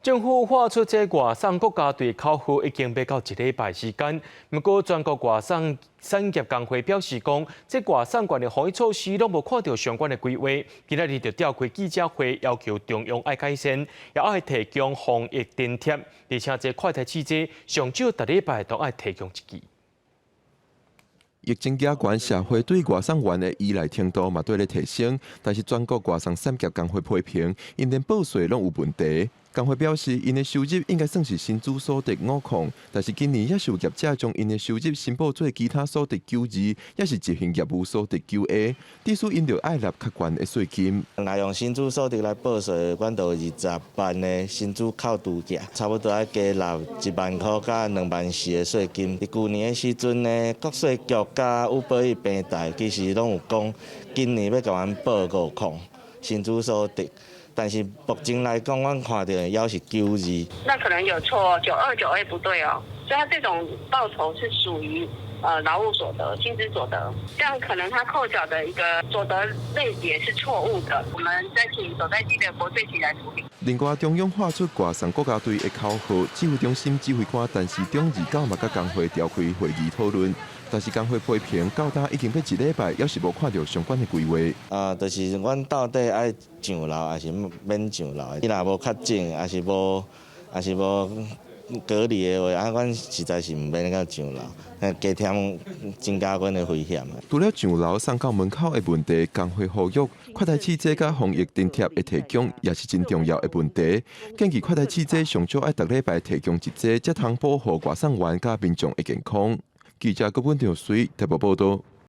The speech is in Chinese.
政府发出这外送国家队考核已经要到1礼拜时间，不过全国外送产业工会表示讲，这外送管的防疫措施拢无看到相关的规划，今仔日就召开记者会，要求中央爱改善，也爱提供防疫津贴，而且这快递汽车上少1礼拜都爱提供一支。疫情加悬，社会对外送员的依赖程度嘛对咧提升，但是全国外送产业工会批评，因连报税拢有问题。工会表示，因的收入应该算是薪资所得5项，但是今年也有业者将因的收入申报做其他所得92，也是执行业务所得9A，致使因着爱纳较悬的税金。若用薪资所得来报税，阮就20万的薪资扣除价，差不多要加纳1万块到2万4的税金。伫去年的时阵呢，国税局甲有保育平台其实拢有讲，今年要甲阮报5项薪资所得。但是目前来讲，我看到的要是92。那可能有错，92、9A 不对哦，所以他这种报酬是属于劳务所得、薪资所得，这样可能他扣缴的一个所得类别是错误的，我们再请所在地的国税局来处理。另外，中央发出外送国家队的考核，指挥中心指挥官陈时中29嘛甲工会召开会议讨论。但是工会批评，到达已经要1礼拜，也是无看到相关的规划。就是阮到底爱上楼，还是免上楼？伊若无确诊，还是无隔离的话，阮实在是毋免到上楼，加添增加阮的风险。除了上楼送到门口的问题，工会呼吁快递汽车甲防疫津贴的提供也是真重要的问题。建议快递汽车上少爱1礼拜提供一节，才通保护外送员甲民众的健康。记者郭本条随台北报道。